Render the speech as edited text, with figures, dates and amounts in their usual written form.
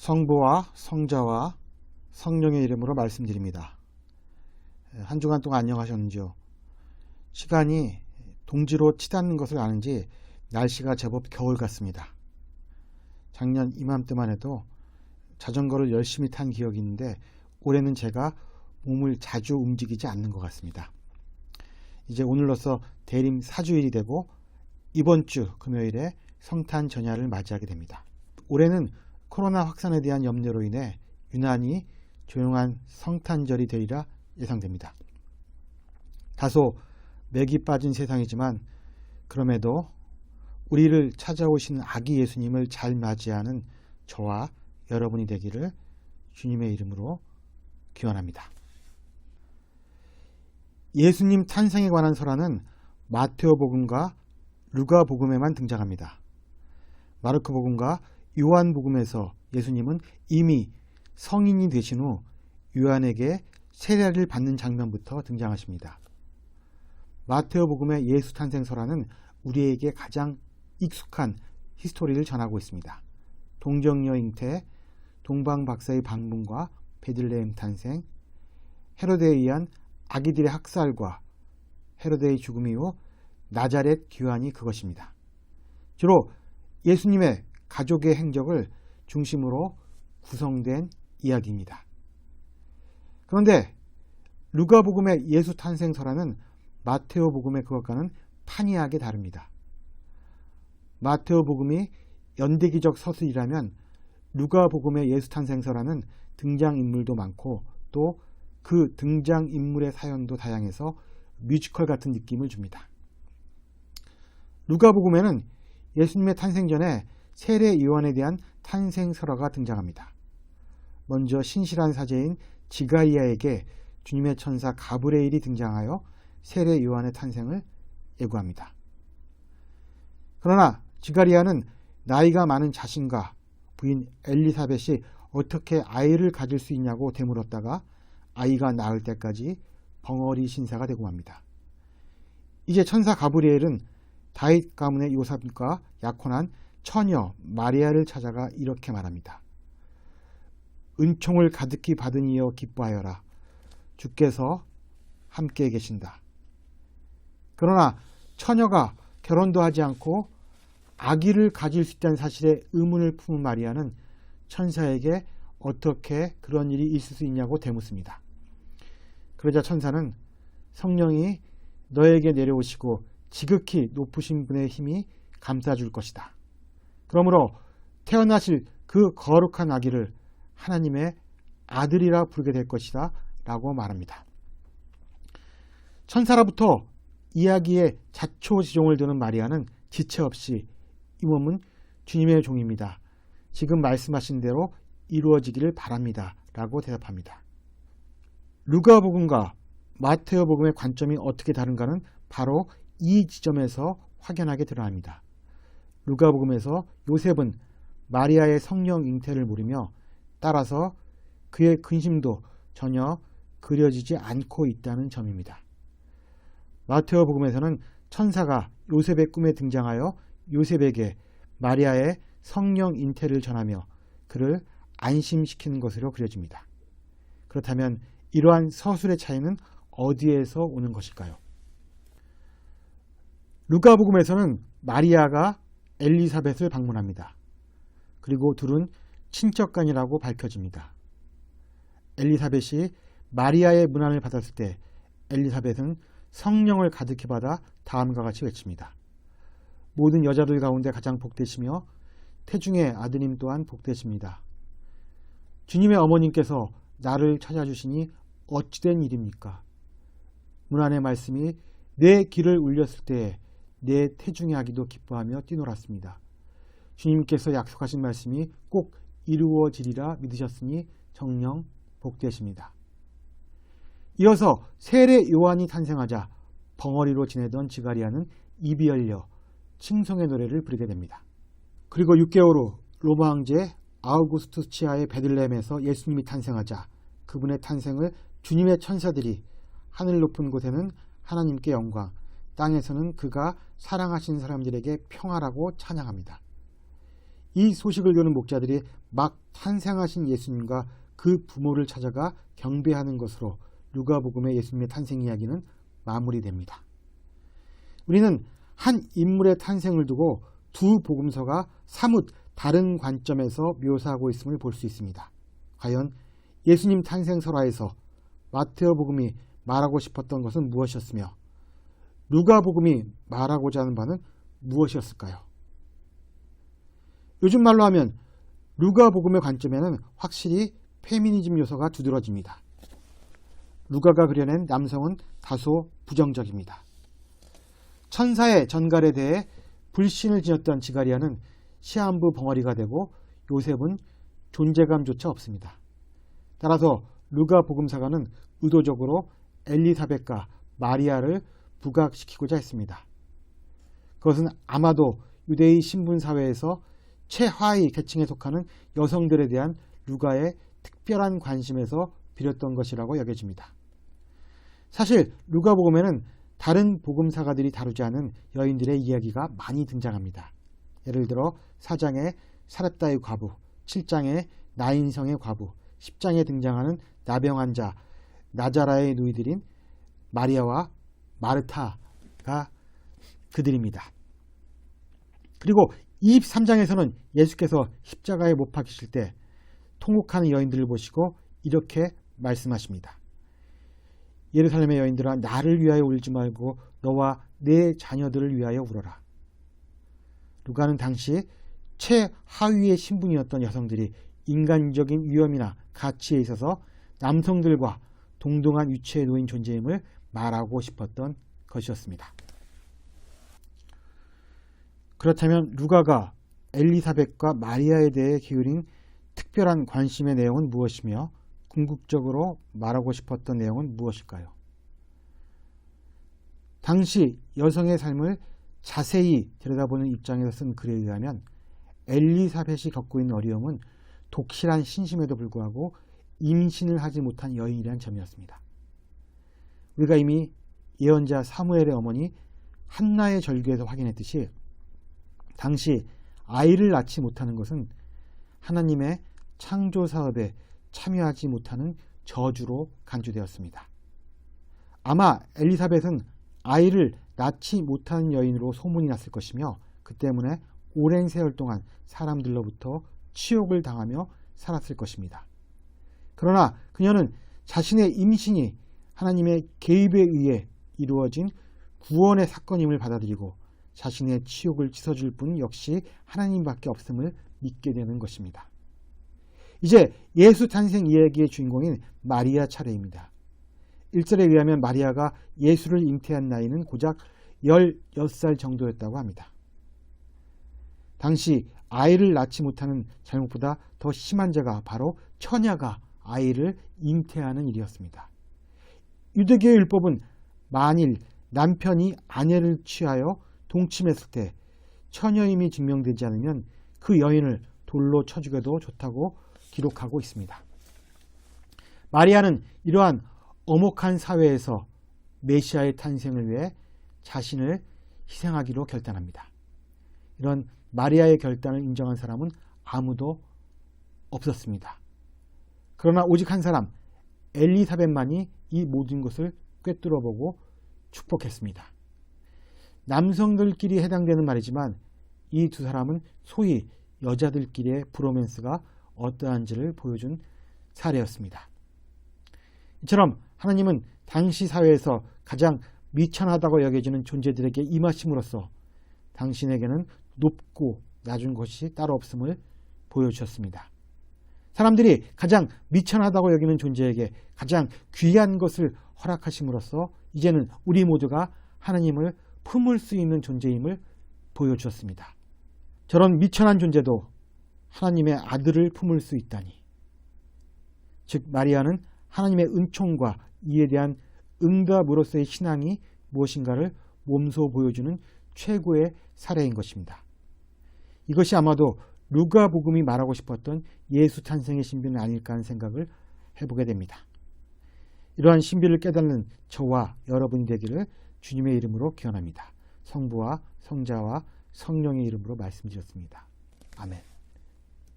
성부와 성자와 성령의 이름으로 말씀드립니다. 한 주간 동안 안녕하셨는지요? 시간이 동지로 치닫는 것을 아는지 날씨가 제법 겨울 같습니다. 작년 이맘때만 해도 자전거를 열심히 탄 기억이 있는데 올해는 제가 몸을 자주 움직이지 않는 것 같습니다. 이제 오늘로써 대림 4주일이 되고 이번 주 금요일에 성탄 전야를 맞이하게 됩니다. 올해는 코로나 확산에 대한 염려로 인해 유난히 조용한 성탄절이 되리라 예상됩니다. 다소 맥이 빠진 세상이지만 그럼에도 우리를 찾아오신 아기 예수님을 잘 맞이하는 저와 여러분이 되기를 주님의 이름으로 기원합니다. 예수님 탄생에 관한 설화는 마테오복음과 루가복음에만 등장합니다. 마르코복음과 요한복음에서 예수님은 이미 성인이 되신 후 요한에게 세례를 받는 장면부터 등장하십니다. 마테오복음의 예수 탄생 설화는 우리에게 가장 익숙한 히스토리를 전하고 있습니다. 동정녀 잉태, 동방박사의 방문과 베들레헴 탄생, 헤로데에 의한 아기들의 학살과 헤로데의 죽음 이후 나자렛 귀환이 그것입니다. 주로 예수님의 가족의 행적을 중심으로 구성된 이야기입니다. 그런데 루가복음의 예수 탄생 설화는 마테오복음의 그것과는 판이하게 다릅니다. 마테오복음이 연대기적 서술이라면 루가복음의 예수 탄생 설화는 등장인물도 많고 또 그 등장인물의 사연도 다양해서 뮤지컬 같은 느낌을 줍니다. 루가복음에는 예수님의 탄생 전에 세례 요한에 대한 탄생 설화가 등장합니다. 먼저 신실한 사제인 지가리아에게 주님의 천사 가브리엘이 등장하여 세례 요한의 탄생을 예고합니다. 그러나 지가리아는 나이가 많은 자신과 부인 엘리사벳이 어떻게 아이를 가질 수 있냐고 되물었다가 아이가 낳을 때까지 벙어리 신사가 되고 맙니다. 이제 천사 가브리엘은 다윗 가문의 요셉과 약혼한 처녀 마리아를 찾아가 이렇게 말합니다. 은총을 가득히 받은 이여 기뻐하여라. 주께서 함께 계신다. 그러나 처녀가 결혼도 하지 않고 아기를 가질 수 있다는 사실에 의문을 품은 마리아는 천사에게 어떻게 그런 일이 있을 수 있냐고 되묻습니다. 그러자 천사는 성령이 너에게 내려오시고 지극히 높으신 분의 힘이 감싸줄 것이다. 그러므로 태어나실 그 거룩한 아기를 하나님의 아들이라 부르게 될 것이다 라고 말합니다. 천사로부터 이야기에 자초지종을 두는 마리아는 지체 없이 이 몸은 주님의 종입니다. 지금 말씀하신 대로 이루어지기를 바랍니다 라고 대답합니다. 루가복음과 마테오복음의 관점이 어떻게 다른가는 바로 이 지점에서 확연하게 드러납니다. 루가복음에서 요셉은 마리아의 성령 잉태를 모르며 따라서 그의 근심도 전혀 그려지지 않고 있다는 점입니다. 마테오복음에서는 천사가 요셉의 꿈에 등장하여 요셉에게 마리아의 성령 잉태를 전하며 그를 안심시키는 것으로 그려집니다. 그렇다면 이러한 서술의 차이는 어디에서 오는 것일까요? 루가복음에서는 마리아가 엘리사벳을 방문합니다. 그리고 둘은 친척간이라고 밝혀집니다. 엘리사벳이 마리아의 문안을 받았을 때 엘리사벳은 성령을 가득히 받아 다음과 같이 외칩니다. 모든 여자들 가운데 가장 복되시며 태중의 아드님 또한 복되십니다. 주님의 어머님께서 나를 찾아주시니 어찌된 일입니까? 문안의 말씀이 내 귀를 울렸을 때에 내 태중의 아기도 기뻐하며 뛰놀았습니다. 주님께서 약속하신 말씀이 꼭 이루어지리라 믿으셨으니 정녕 복되십니다. 이어서 세례 요한이 탄생하자 벙어리로 지내던 지가리아는 입이 열려 칭송의 노래를 부르게 됩니다. 그리고 6개월 후 로마 황제 아우구스투스치아의 베들레헴에서 예수님이 탄생하자 그분의 탄생을 주님의 천사들이 하늘 높은 곳에는 하나님께 영광, 땅에서는 그가 사랑하신 사람들에게 평화라고 찬양합니다. 이 소식을 듣는 목자들이 막 탄생하신 예수님과 그 부모를 찾아가 경배하는 것으로 누가복음의 예수님의 탄생 이야기는 마무리됩니다. 우리는 한 인물의 탄생을 두고 두 복음서가 사뭇 다른 관점에서 묘사하고 있음을 볼 수 있습니다. 과연 예수님 탄생 설화에서 마테오복음이 말하고 싶었던 것은 무엇이었으며 누가복음이 말하고자 하는 바는 무엇이었을까요? 요즘 말로 하면 누가복음의 관점에는 확실히 페미니즘 요소가 두드러집니다. 누가가 그려낸 남성은 다소 부정적입니다. 천사의 전갈에 대해 불신을 지녔던 지가리아는 시한부 벙어리가 되고 요셉은 존재감조차 없습니다. 따라서 누가복음사가는 의도적으로 엘리사벳과 마리아를 부각시키고자 했습니다. 그것은 아마도 유대의 신분사회에서 최하위 계층에 속하는 여성들에 대한 누가의 특별한 관심에서 비롯된 것이라고 여겨집니다. 사실 누가복음에는 다른 복음사가들이 다루지 않은 여인들의 이야기가 많이 등장합니다. 예를 들어 4장의 사렙다의 과부, 7장의 나인성의 과부, 10장에 등장하는 나병 환자 나자라의 누이들인 마리아와 마르타가 그들입니다. 그리고 23장에서는 예수께서 십자가에 못 박히실 때 통곡하는 여인들을 보시고 이렇게 말씀하십니다. 예루살렘의 여인들아, 나를 위하여 울지 말고 너와 내 자녀들을 위하여 울어라. 누가는 당시 최하위의 신분이었던 여성들이 인간적인 위험이나 가치에 있어서 남성들과 동등한 위치에 놓인 존재임을 말하고 싶었던 것이었습니다. 그렇다면 누가가 엘리사벳과 마리아에 대해 기울인 특별한 관심의 내용은 무엇이며 궁극적으로 말하고 싶었던 내용은 무엇일까요? 당시 여성의 삶을 자세히 들여다보는 입장에서 쓴 글에 의하면 엘리사벳이 겪고 있는 어려움은 독실한 신심에도 불구하고 임신을 하지 못한 여인이라는 점이었습니다. 우리가 이미 예언자 사무엘의 어머니 한나의 절규에서 확인했듯이 당시 아이를 낳지 못하는 것은 하나님의 창조 사업에 참여하지 못하는 저주로 간주되었습니다. 아마 엘리사벳은 아이를 낳지 못하는 여인으로 소문이 났을 것이며 그 때문에 오랜 세월 동안 사람들로부터 치욕을 당하며 살았을 것입니다. 그러나 그녀는 자신의 임신이 하나님의 개입에 의해 이루어진 구원의 사건임을 받아들이고 자신의 치욕을 씻어줄 분 역시 하나님밖에 없음을 믿게 되는 것입니다. 이제 예수 탄생 이야기의 주인공인 마리아 차례입니다. 1절에 의하면 마리아가 예수를 잉태한 나이는 고작 16살 정도였다고 합니다. 당시 아이를 낳지 못하는 잘못보다 더 심한 죄가 바로 처녀가 아이를 잉태하는 일이었습니다. 유대교의 율법은 만일 남편이 아내를 취하여 동침했을 때 처녀임이 증명되지 않으면 그 여인을 돌로 쳐 죽여도 좋다고 기록하고 있습니다. 마리아는 이러한 엄혹한 사회에서 메시아의 탄생을 위해 자신을 희생하기로 결단합니다. 이런 마리아의 결단을 인정한 사람은 아무도 없었습니다. 그러나 오직 한 사람, 엘리사벳만이 이 모든 것을 꿰뚫어보고 축복했습니다. 남성들끼리 해당되는 말이지만 이 두 사람은 소위 여자들끼리의 브로맨스가 어떠한지를 보여준 사례였습니다. 이처럼 하나님은 당시 사회에서 가장 미천하다고 여겨지는 존재들에게 임하심으로써 당신에게는 높고 낮은 것이 따로 없음을 보여주셨습니다. 사람들이 가장 미천하다고 여기는 존재에게 가장 귀한 것을 허락하심으로써 이제는 우리 모두가 하나님을 품을 수 있는 존재임을 보여주었습니다. 저런 미천한 존재도 하나님의 아들을 품을 수 있다니. 즉 마리아는 하나님의 은총과 이에 대한 응답으로서의 신앙이 무엇인가를 몸소 보여주는 최고의 사례인 것입니다. 이것이 아마도 누가복음이 말하고 싶었던 예수 탄생의 신비는 아닐까 하는 생각을 해보게 됩니다. 이러한 신비를 깨닫는 저와 여러분이 되기를 주님의 이름으로 기원합니다. 성부와 성자와 성령의 이름으로 말씀드렸습니다. 아멘.